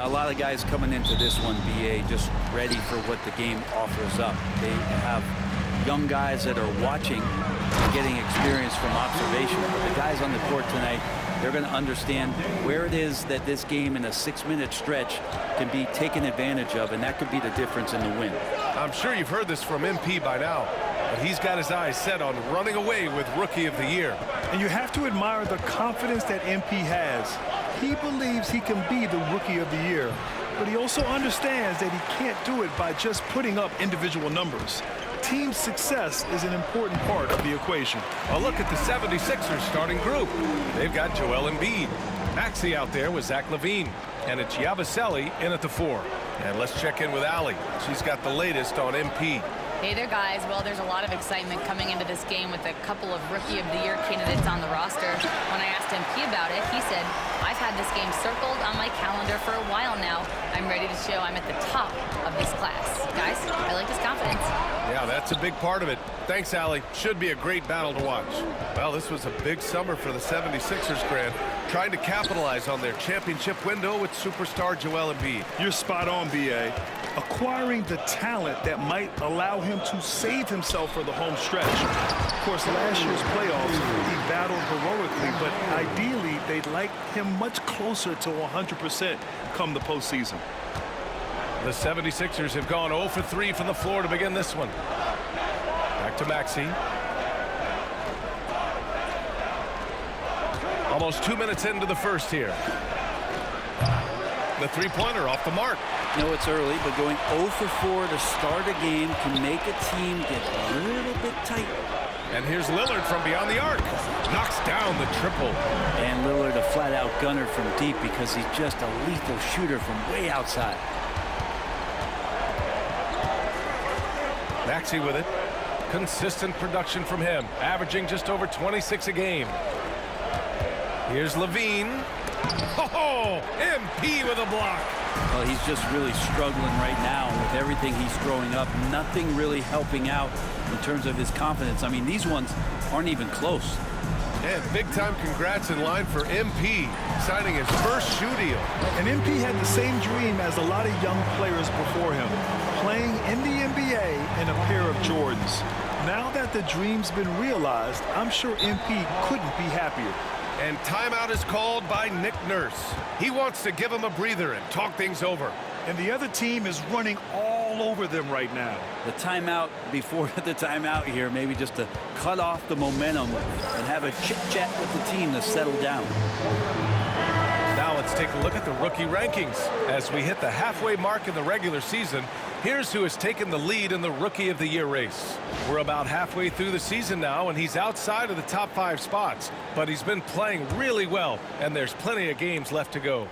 A lot of guys coming into this one, BA, just ready for what the game offers up. They have young guys that are watching and getting experience from observation. But the guys on the court tonight, they're going to understand where it is that this game in a 6-minute stretch can be taken advantage of, and that could be the difference in the win. I'm sure you've heard this from MP by now, but he's got his eyes set on running away with Rookie of the Year. And you have to admire the confidence that MP has. He believes he can be the Rookie of the Year, but he also understands that he can't do it by just putting up individual numbers. Team success is an important part of the equation. A look at the 76ers starting group. They've got Joel Embiid, Maxey out there with Zach LaVine, and it's Yabusele in at the 4. And let's check in with Allie. She's got the latest on MP. Hey there, guys. Well, there's a lot of excitement coming into this game with a couple of Rookie of the Year candidates on the roster. When I asked MP about it, he said, I've had this game circled on my calendar for a while now. I'm ready to show I'm at the top of this class. Guys, I like his confidence. Yeah, that's a big part of it. Thanks, Allie. Should be a great battle to watch. Well, this was a big summer for the 76ers, Grant, trying to capitalize on their championship window with superstar Joel Embiid. You're spot on, B.A. Acquiring the talent that might allow him to save himself for the home stretch. Of course, last year's playoffs, he battled heroically, but ideally, they'd like him much closer to 100% come the postseason. The 76ers have gone 0 for 3 from the floor to begin this one. Back to Maxey. Almost 2 minutes into the first here. The three-pointer off the mark. No, it's early, but going 0 for 4 to start a game can make a team get a little bit tight. And here's Lillard from beyond the arc. Knocks down the triple. And Lillard a flat-out gunner from deep because he's just a lethal shooter from way outside. Maxey with it. Consistent production from him, averaging just over 26 a game. Here's LaVine. Oh, MP with a block. Well, he's just really struggling right now with everything he's throwing up. Nothing really helping out in terms of his confidence. I mean, these ones aren't even close. And big-time congrats in line for MP, signing his first shoe deal. And MP had the same dream as a lot of young players before him, playing in the NBA in a pair of Jordans. Now that the dream's been realized, I'm sure MP couldn't be happier. And timeout is called by Nick Nurse. He wants to give him a breather and talk things over. And the other team is running all over them right now. The timeout before the timeout here, maybe just to cut off the momentum and have a chit-chat with the team to settle down. Now let's take a look at the rookie rankings. As we hit the halfway mark in the regular season, here's who has taken the lead in the Rookie of the Year race. We're about halfway through the season now, and he's outside of the top 5 spots. But he's been playing really well, and there's plenty of games left to go.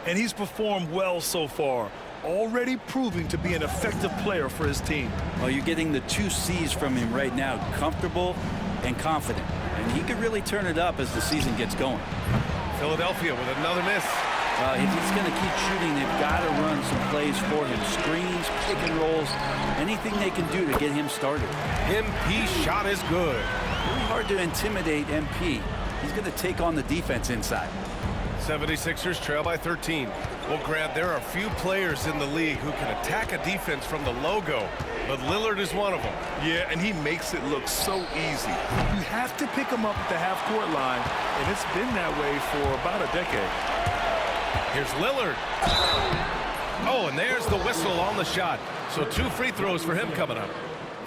And he's performed well so far, already proving to be an effective player for his team. Well, you're getting the 2 C's from him right now, comfortable and confident. And he could really turn it up as the season gets going. Philadelphia with another miss. If he's going to keep shooting, they've got to run some plays for him. Screens, pick and rolls, anything they can do to get him started. MP shot is good. Really hard to intimidate MP. He's going to take on the defense inside. 76ers trail by 13. Well, Grant, there are few players in the league who can attack a defense from the logo, but Lillard is one of them. Yeah, and he makes it look so easy. You have to pick him up at the half-court line, and it's been that way for about a decade. Here's Lillard. Oh, and there's the whistle on the shot. So 2 free throws for him coming up.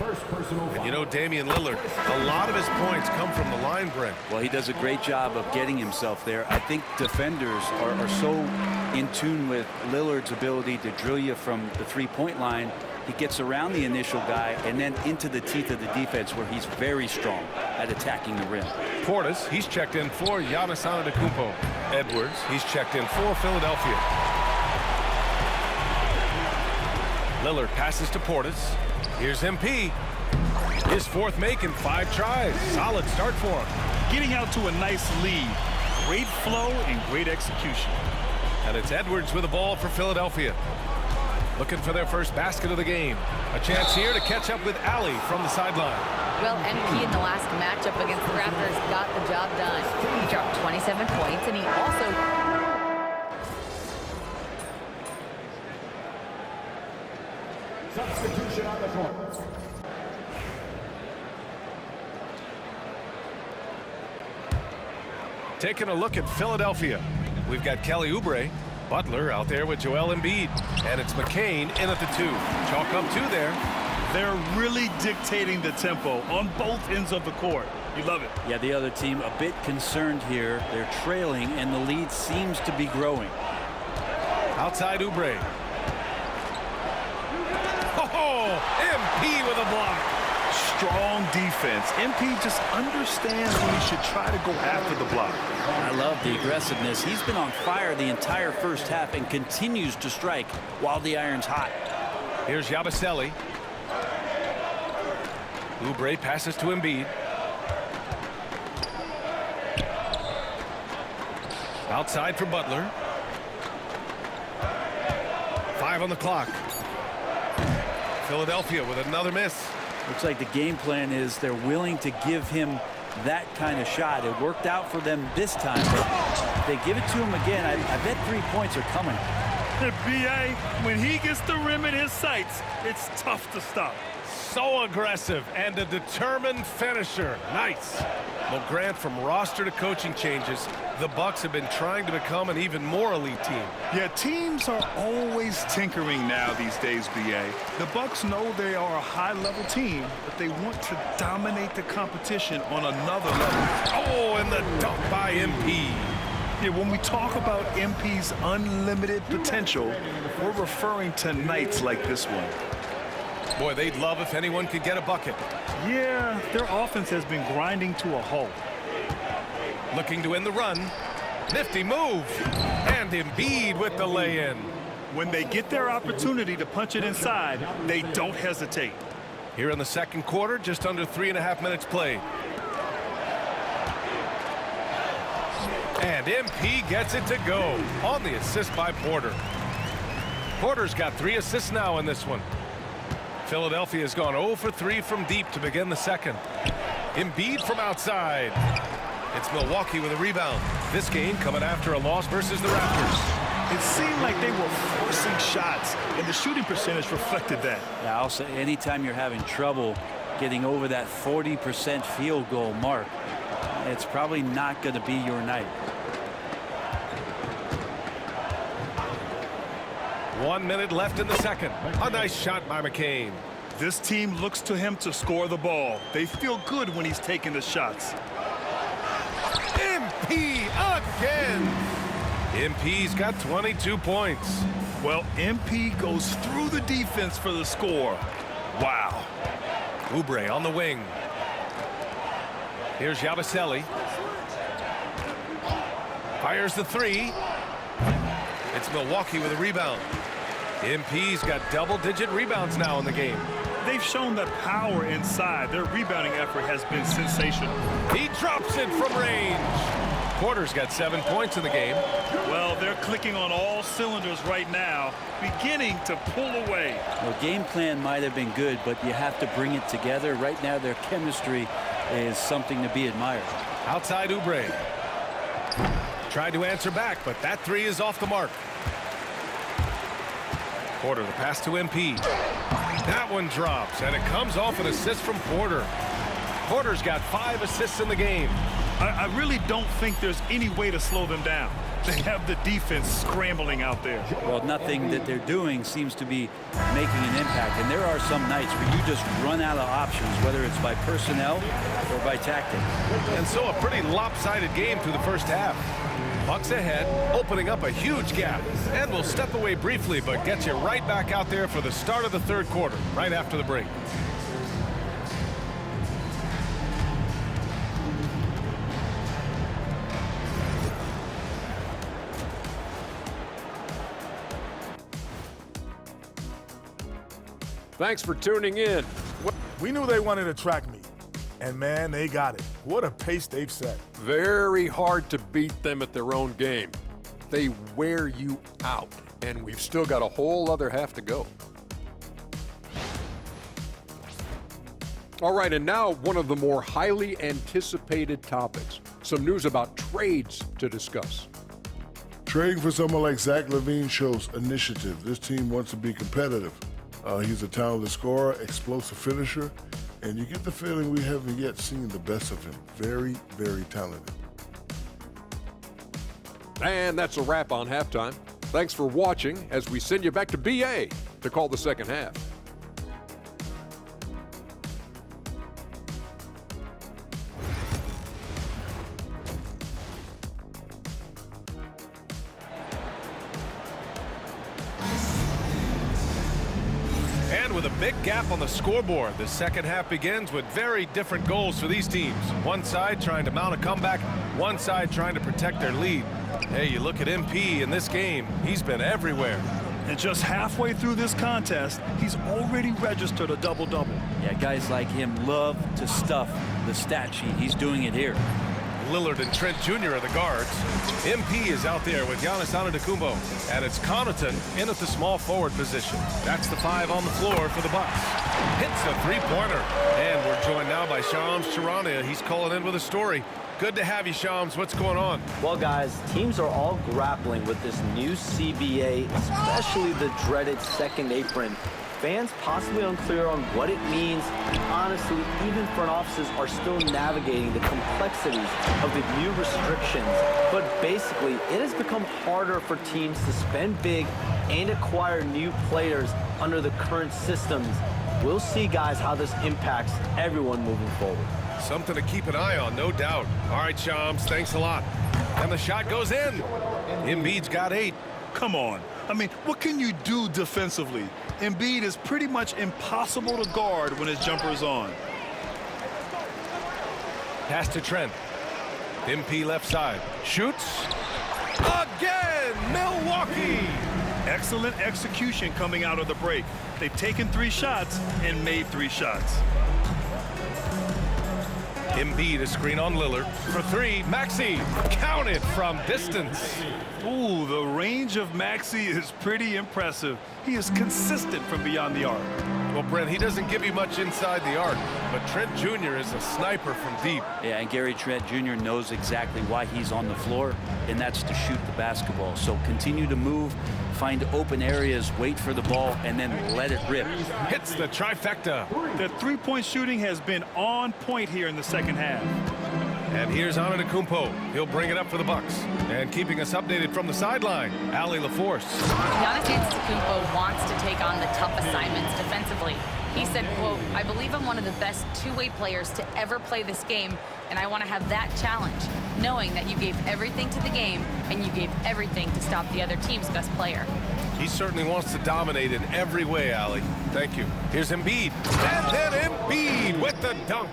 And you know, Damian Lillard, a lot of his points come from the line, Brent. Well, he does a great job of getting himself there. I think defenders are so in tune with Lillard's ability to drill you from the three-point line. He gets around the initial guy and then into the teeth of the defense where he's very strong at attacking the rim. Portis, he's checked in for Giannis Antetokounmpo. Edwards, he's checked in for Philadelphia. Lillard passes to Portis. Here's MP. His 4th make in 5 tries. Solid start for him. Getting out to a nice lead. Great flow and great execution. And it's Edwards with the ball for Philadelphia. Looking for their first basket of the game. A chance here to catch up with Allie from the sideline. Well, MP in the last matchup against the Raptors got the job done. He dropped 27 points, and he also Substitution on the court. Taking a look at Philadelphia. We've got Kelly Oubre. Butler out there with Joel Embiid. And it's McCain in at the 2. Chalk up 2 there. They're really dictating the tempo on both ends of the court. You love it. Yeah, the other team a bit concerned here. They're trailing, and the lead seems to be growing. Outside Oubre. Oh, MP with a block. Strong defense. MP just understands when he should try to go after the block. I love the aggressiveness. He's been on fire the entire first half and continues to strike while the iron's hot. Here's Yabusele. Oubre passes to Embiid. Outside for Butler. 5 on the clock. Philadelphia with another miss. Looks like the game plan is they're willing to give him that kind of shot. It worked out for them this time, but if they give it to him again, I bet 3 points are coming. B.A., when he gets the rim in his sights, it's tough to stop. So aggressive and a determined finisher. Nice. Well, Grant, from roster to coaching changes, the Bucks have been trying to become an even more elite team. Yeah, teams are always tinkering now these days, B.A. The Bucks know they are a high-level team, but they want to dominate the competition on another level. Oh, and the dunk by MP. Yeah, when we talk about MP's unlimited potential, we're referring to nights like this one. Boy, they'd love if anyone could get a bucket. Yeah, their offense has been grinding to a halt. Looking to end the run. Nifty move. And Embiid with the lay-in. When they get their opportunity to punch it inside, they don't hesitate. Here in the second quarter, just under 3.5 minutes played. And MP gets it to go on the assist by Porter. Porter's got 3 assists now in this one. Philadelphia has gone 0 for 3 from deep to begin the second. Embiid from outside. It's Milwaukee with a rebound. This game coming after a loss versus the Raptors. It seemed like they were forcing shots, and the shooting percentage reflected that. Yeah, I'll say anytime you're having trouble getting over that 40% field goal mark, it's probably not going to be your night. 1 minute left in the second. A nice shot by McCain. This team looks to him to score the ball. They feel good when he's taking the shots. MP again. MP's got 22 points. Well, MP goes through the defense for the score. Wow. Oubre on the wing. Here's Yabusele. Fires the 3. It's Milwaukee with a rebound. MP's got double-digit rebounds now in the game. They've shown that power inside. Their rebounding effort has been sensational. He drops it from range. Porter's got 7 points in the game. Well, they're clicking on all cylinders right now, beginning to pull away. Well, game plan might have been good, but you have to bring it together. Right now, their chemistry is something to be admired. Outside Oubre. Tried to answer back, but that 3 is off the mark. Porter, the pass to MP. That one drops, and it comes off an assist from Porter. Porter's got 5 assists in the game. I really don't think there's any way to slow them down. They have the defense scrambling out there. Well, nothing that they're doing seems to be making an impact. And there are some nights where you just run out of options, whether it's by personnel or by tactics. And so a pretty lopsided game through the first half. Bucks ahead, opening up a huge gap. And we'll step away briefly, but get you right back out there for the start of the third quarter, right after the break. Thanks for tuning in. We knew they wanted to track me, and man, they got it. What a pace they've set. Very hard to beat them at their own game. They wear you out, and we've still got a whole other half to go. All right, and now one of the more highly anticipated topics. Some news about trades to discuss. Trading for someone like Zach LaVine shows initiative. This team wants to be competitive. He's a talented scorer, explosive finisher, and you get the feeling we haven't yet seen the best of him. Very, very talented. And that's a wrap on halftime. Thanks for watching as we send you back to BA to call the second half. And with a big gap on the scoreboard, the second half begins with very different goals for these teams. One side trying to mount a comeback, one side trying to protect their lead. Hey, you look at MP in this game, he's been everywhere. And just halfway through this contest, he's already registered a double-double. Yeah, guys like him love to stuff the stat sheet. He's doing it here. Lillard and Trent Jr. are the guards. MP is out there with Giannis Antetokounmpo, and it's Connaughton in at the small forward position. That's the 5 on the floor for the Bucks. Hits a three-pointer, and we're joined now by Shams Charania. He's calling in with a story. Good to have you, Shams. What's going on? Well, guys, teams are all grappling with this new CBA, especially the dreaded second apron. Fans possibly unclear on what it means. Honestly, even front offices are still navigating the complexities of the new restrictions. But basically, it has become harder for teams to spend big and acquire new players under the current systems. We'll see, guys, how this impacts everyone moving forward. Something to keep an eye on, no doubt. All right, Shams, thanks a lot. And the shot goes in. Embiid's got 8. Come on. I mean, what can you do defensively? Embiid is pretty much impossible to guard when his jumper is on. Pass to Trent. MP left side. Shoots. Again, Milwaukee. Excellent execution coming out of the break. They've taken 3 shots and made 3 shots. Embiid, a screen on Lillard. For 3, Maxey. Counted from distance. Ooh, the range of Maxey is pretty impressive. He is consistent from beyond the arc. Well, Brent, he doesn't give you much inside the arc, but Trent Jr. is a sniper from deep. Yeah, and Gary Trent Jr. knows exactly why he's on the floor, and that's to shoot the basketball. So continue to move, find open areas, wait for the ball, and then let it rip. Hits the trifecta. The three-point shooting has been on point here in the second half. And here's Antetokounmpo. He'll bring it up for the Bucks. And keeping us updated from the sideline, Allie LaForce. Giannis Antetokounmpo wants to take on the tough assignments defensively. He said, quote, "I believe I'm one of the best two-way players to ever play this game, and I want to have that challenge, knowing that you gave everything to the game and you gave everything to stop the other team's best player." He certainly wants to dominate in every way, Allie. Thank you. Here's Embiid. And then Embiid with the dunk.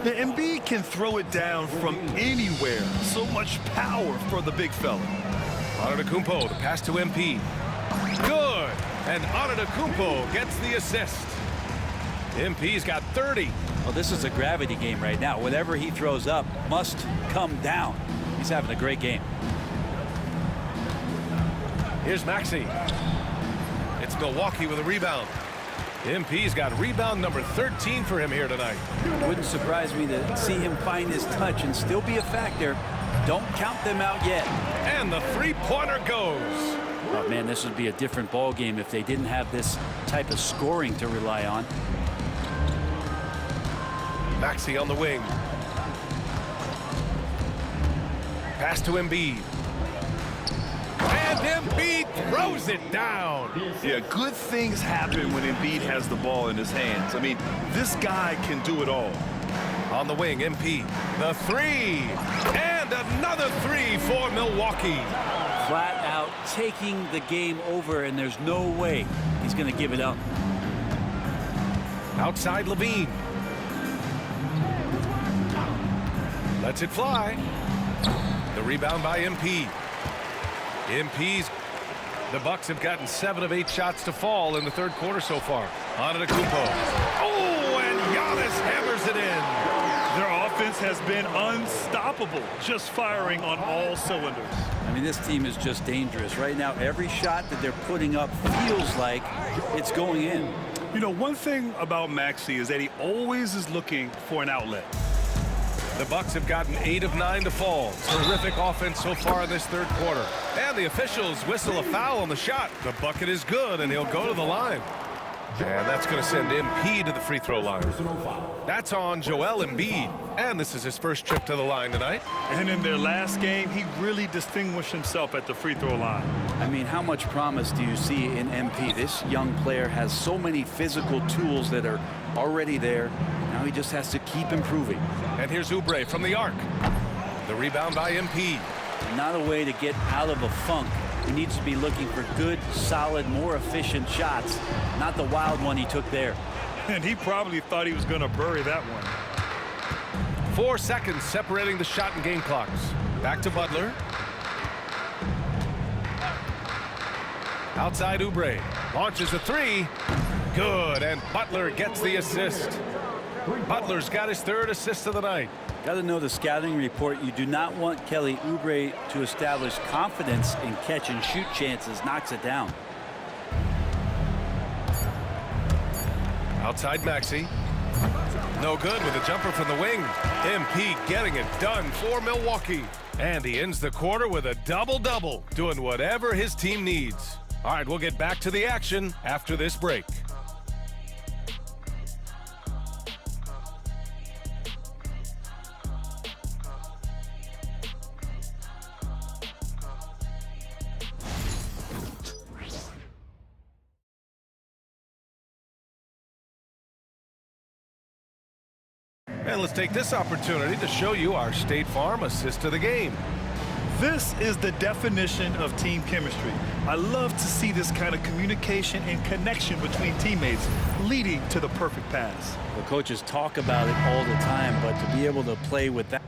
The Embiid can throw it down from anywhere. So much power for the big fella. Antetokounmpo, the pass to MP. Good. And Antetokounmpo gets the assist. MP's got 30. Well, this is a gravity game right now. Whatever he throws up must come down. He's having a great game. Here's Maxey. It's Milwaukee with a rebound. MP's got rebound number 13 for him here tonight. Wouldn't surprise me to see him find his touch and still be a factor. Don't count them out yet. And the three-pointer goes. Oh, man, this would be a different ball game if they didn't have this type of scoring to rely on. Maxey on the wing. Pass to Embiid. And Embiid throws it down. Yeah, good things happen when Embiid has the ball in his hands. I mean, this guy can do it all. On the wing, MP. The 3. And another 3 for Milwaukee. Flat out taking the game over, and there's no way he's going to give it up. Outside Levine. Lets it fly. The rebound by MP. MP's. The Bucks have gotten 7 of 8 shots to fall in the third quarter so far. Antetokounmpo. Oh, and Giannis hammers it in. Their offense has been unstoppable, just firing on all cylinders. I mean, this team is just dangerous. Right now, every shot that they're putting up feels like it's going in. You know, one thing about Maxey is that he always is looking for an outlet. The Bucks have gotten 8 of 9 to fall. Terrific offense so far in this third quarter. And the officials whistle a foul on the shot. The bucket is good, and he'll go to the line. And that's going to send MP to the free throw line. That's on Joel Embiid. And this is his first trip to the line tonight. And in their last game, he really distinguished himself at the free throw line. I mean, how much promise do you see in MP? This young player has so many physical tools that are already there. Now he just has to keep improving. And here's Oubre from the arc. The rebound by MP. Not a way to get out of a funk. He needs to be looking for good, solid, more efficient shots, not the wild one he took there. And he probably thought he was going to bury that one. 4 seconds separating the shot and game clocks. Back to Butler. Outside Oubre. Launches a three. Good, and Butler gets the assist. Butler's got his 3rd assist of the night. Got to know the scouting report. You do not want Kelly Oubre to establish confidence in catch and shoot chances. Knocks it down. Outside Maxey. No good with a jumper from the wing. MP getting it done for Milwaukee. And he ends the quarter with a double-double, doing whatever his team needs. All right, we'll get back to the action after this break. And let's take this opportunity to show you our State Farm assist of the game. This is the definition of team chemistry. I love to see this kind of communication and connection between teammates leading to the perfect pass. The coaches talk about it all the time, but to be able to play with that.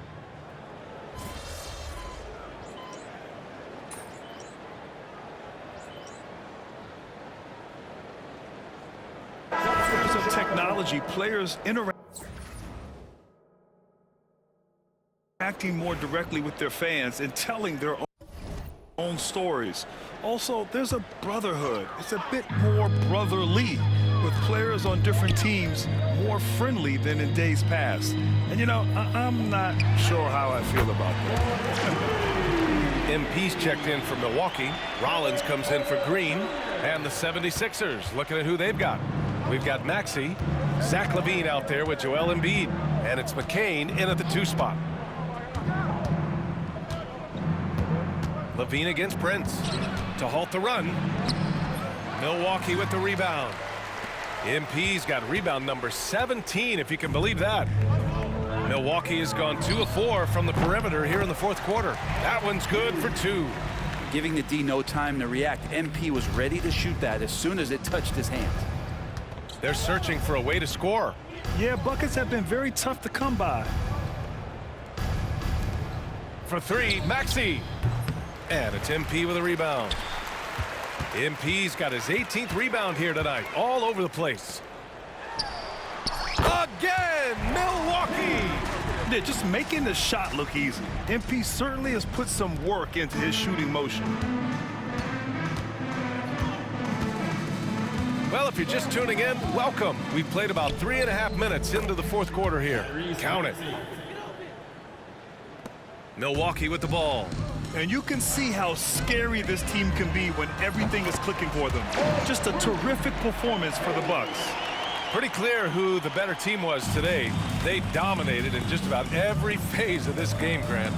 Because of technology, players interacting more directly with their fans and telling their own stories. Also, there's a brotherhood. It's a bit more brotherly, with players on different teams more friendly than in days past. And you know, I'm not sure how I feel about that. MP's checked in for Milwaukee. Rollins comes in for Green. And the 76ers looking at who they've got. We've got Maxey, Zach LaVine out there with Joel Embiid. And it's McCain in at the 2 spot. LaVine against Prince to halt the run. Milwaukee with the rebound. MP's got rebound number 17, if you can believe that. Milwaukee has gone 2 of 4 from the perimeter here in the 4th quarter. That one's good for 2. Giving the D no time to react. MP was ready to shoot that as soon as it touched his hand. They're searching for a way to score. Yeah, buckets have been very tough to come by. For 3, Maxey. And it's MP with a rebound. MP's got his 18th rebound here tonight, all over the place. Again, Milwaukee! They're just making the shot look easy. MP certainly has put some work into his shooting motion. Well, if you're just tuning in, welcome. We've played about 3.5 minutes into the 4th quarter here. Count it. Milwaukee with the ball. And you can see how scary this team can be when everything is clicking for them. Just a terrific performance for the Bucks. Pretty clear who the better team was today. They dominated in just about every phase of this game, Grant.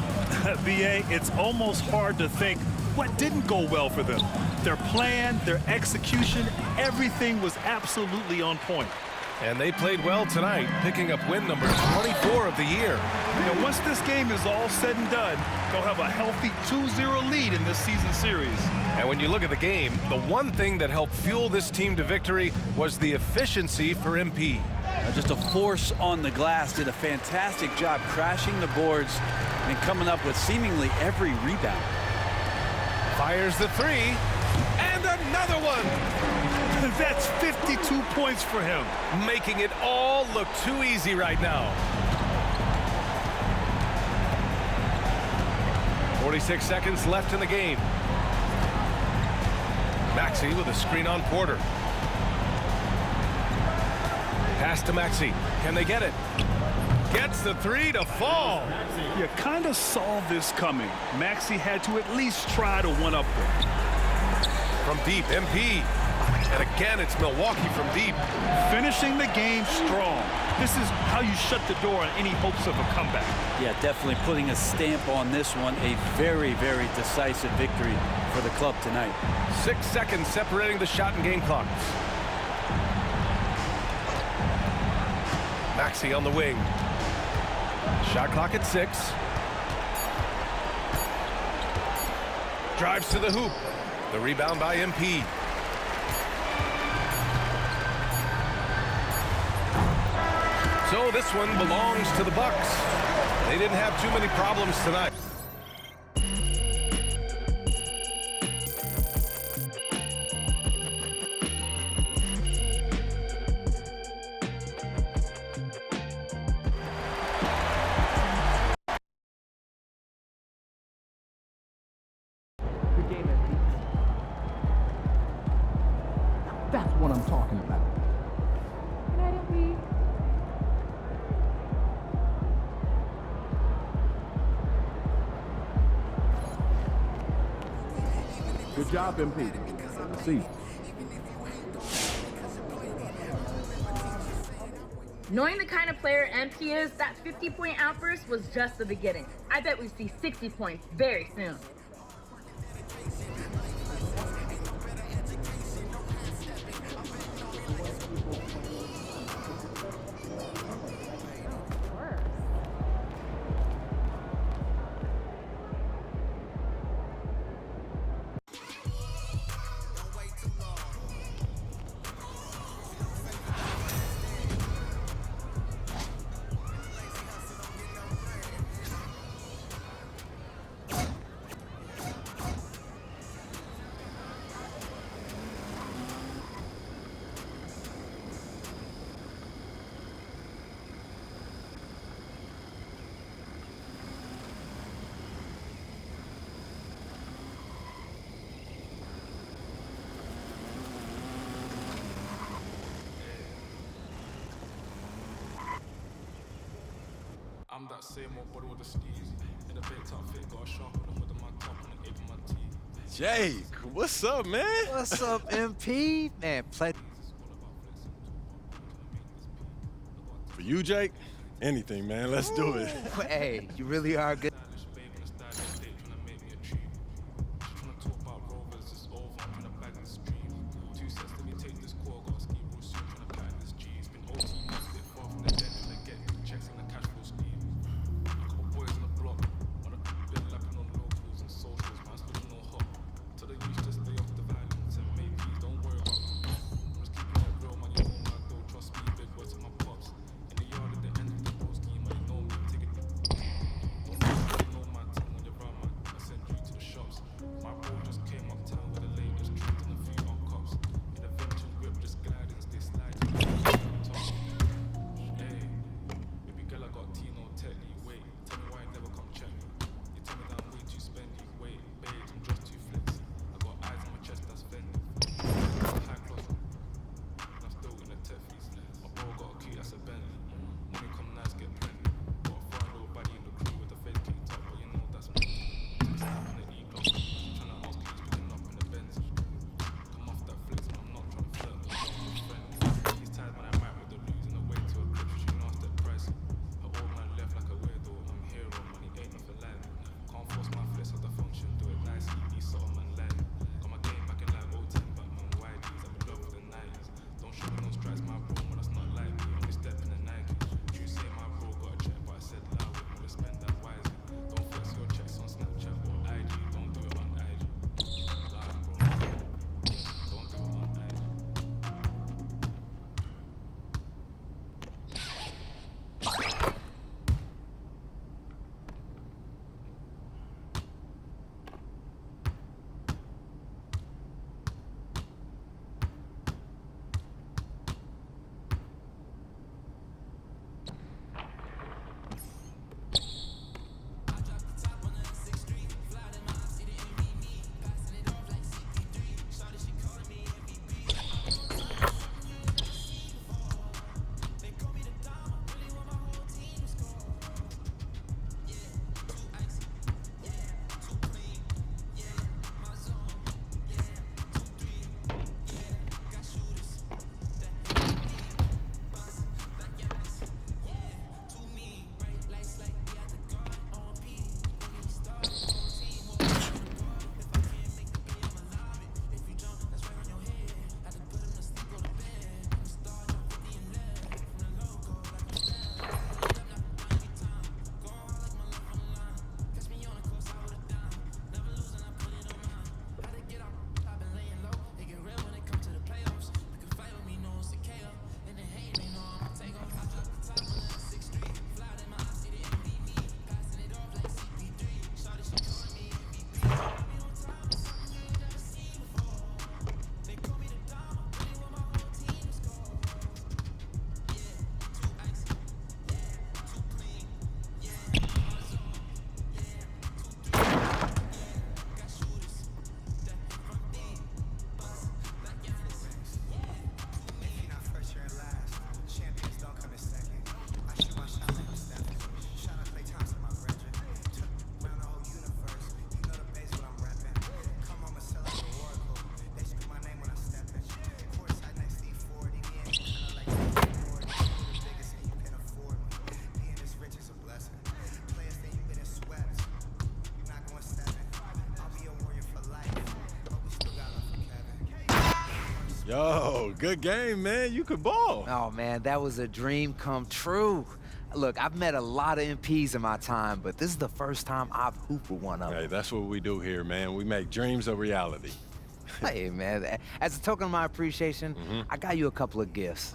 BA, it's almost hard to think what didn't go well for them. Their plan, their execution, everything was absolutely on point. And they played well tonight, picking up win number 24 of the year. And once this game is all said and done, they'll have a healthy 2-0 lead in this season series. And when you look at the game, the one thing that helped fuel this team to victory was the efficiency for MP. Just a force on the glass. Did a fantastic job crashing the boards and coming up with seemingly every rebound. Fires the 3, and another one! That's 52 points for him. Making it all look too easy right now. 46 seconds left in the game. Maxey with a screen on Porter. Pass to Maxey. Can they get it? Gets the 3 to fall. You kind of saw this coming. Maxey had to at least try to one-up them. From deep, MP. And again, it's Milwaukee from deep. Finishing the game strong. This is how you shut the door on any hopes of a comeback. Yeah, definitely putting a stamp on this one. A very, very decisive victory for the club tonight. 6 seconds separating the shot and game clocks. Maxey on the wing. Shot clock at 6. Drives to the hoop. The rebound by MP. So this one belongs to the Bucks. They didn't have too many problems tonight. That's what I'm talking about. Good job, MP. See you. Knowing the kind of player MP is, that 50-point outburst was just the beginning. I bet we see 60 points very soon. I'm that same old body with the skis. In the baked up fit, got a sharp on the hood of my top and the edge of my teeth. Jake, what's up, man? What's up, MP? Man, play. For you, Jake, anything, man. Let's do it. Hey, you really are good. My bro just came uptown with the latest trend and a few on cops. In a vintage whip, just glad Yo, good game, man. You could ball. Oh, man, that was a dream come true. Look, I've met a lot of MPs in my time, but this is the first time I've hooped with one of them. Hey, that's what we do here, man. We make dreams a reality. Hey, man, as a token of my appreciation, I got you a couple of gifts.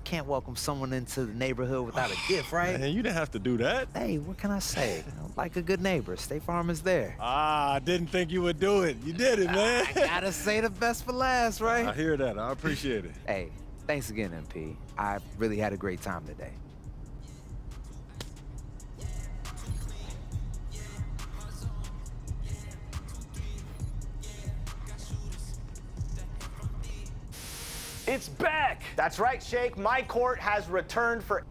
Can't welcome someone into the neighborhood without a gift, right? Man, you didn't have to do that. Hey, what can I say? Like a good neighbor, State Farm is there. I didn't think you would do it. You did it, man. I gotta say the best for last, right? I hear that. I appreciate it. Hey, thanks again, MP. I really had a great time today. It's back! That's right, Shake. My court has returned for